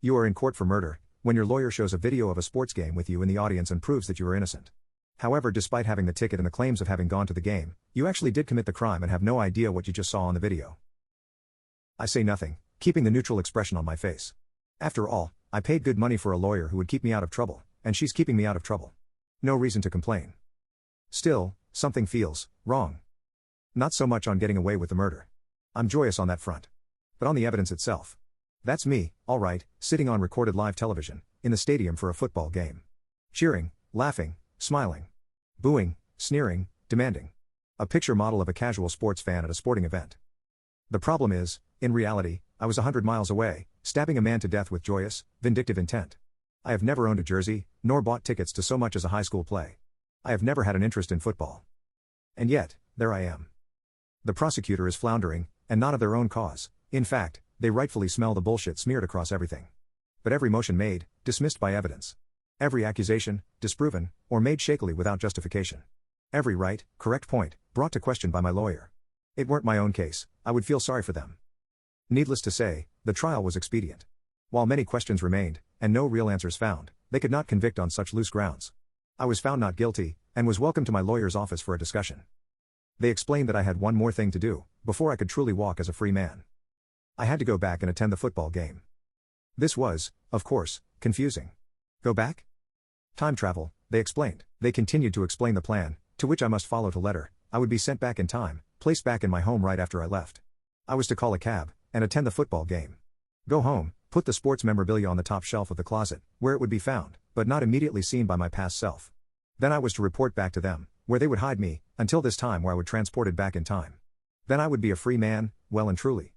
You are in court for murder, when your lawyer shows a video of a sports game with you in the audience and proves that you are innocent. However, despite having the ticket and the claims of having gone to the game, you actually did commit the crime and have no idea what you just saw on the video. I say nothing, keeping the neutral expression on my face. After all, I paid good money for a lawyer who would keep me out of trouble, and she's keeping me out of trouble. No reason to complain. Still, something feels wrong. Not so much on getting away with the murder. I'm joyous on that front. But on the evidence itself. That's me, alright, sitting on recorded live television, in the stadium for a football game. Cheering, laughing, smiling. Booing, sneering, demanding. A picture model of a casual sports fan at a sporting event. The problem is, in reality, I was 100 miles away, stabbing a man to death with joyous, vindictive intent. I have never owned a jersey, nor bought tickets to so much as a high school play. I have never had an interest in football. And yet, there I am. The prosecutor is floundering, and not of their own cause. In fact, they rightfully smell the bullshit smeared across everything. But every motion made, dismissed by evidence. Every accusation, disproven, or made shakily without justification. Every right, correct point, brought to question by my lawyer. It weren't my own case, I would feel sorry for them. Needless to say, the trial was expedient. While many questions remained, and no real answers found, they could not convict on such loose grounds. I was found not guilty, and was welcomed to my lawyer's office for a discussion. They explained that I had one more thing to do, before I could truly walk as a free man. I had to go back and attend the football game. This was, of course, confusing. Go back? Time travel, they explained. They continued to explain the plan, to which I must follow to letter. I would be sent back in time, placed back in my home right after I left. I was to call a cab, and attend the football game. Go home, put the sports memorabilia on the top shelf of the closet, where it would be found, but not immediately seen by my past self. Then I was to report back to them, where they would hide me, until this time where I would transported back in time. Then I would be a free man, well and truly.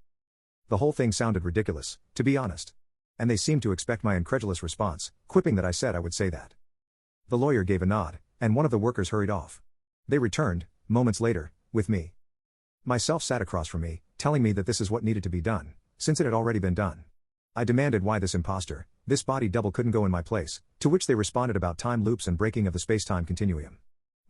The whole thing sounded ridiculous, to be honest. And they seemed to expect my incredulous response, quipping that I said I would say that. The lawyer gave a nod, and one of the workers hurried off. They returned, moments later, with me. Myself sat across from me, telling me that this is what needed to be done, since it had already been done. I demanded why this imposter, this body double couldn't go in my place, to which they responded about time loops and breaking of the space-time continuum.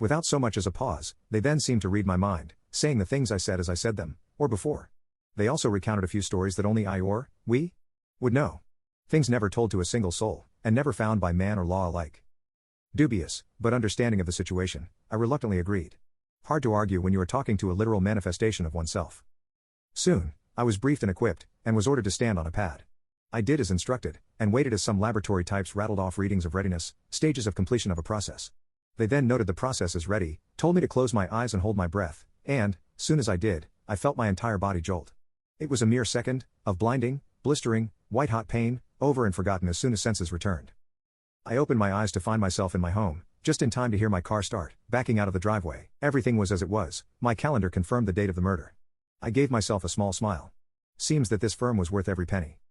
Without so much as a pause, they then seemed to read my mind, saying the things I said as I said them, or before. They also recounted a few stories that only I or we would know. Things never told to a single soul, and never found by man or law alike. Dubious, but understanding of the situation, I reluctantly agreed. Hard to argue when you are talking to a literal manifestation of oneself. Soon, I was briefed and equipped, and was ordered to stand on a pad. I did as instructed, and waited as some laboratory types rattled off readings of readiness, stages of completion of a process. They then noted the process as ready, told me to close my eyes and hold my breath, and, soon as I did, I felt my entire body jolt. It was a mere second, of blinding, blistering, white-hot pain, over and forgotten as soon as senses returned. I opened my eyes to find myself in my home, just in time to hear my car start, backing out of the driveway. Everything was as it was, my calendar confirmed the date of the murder. I gave myself a small smile. Seems that this firm was worth every penny.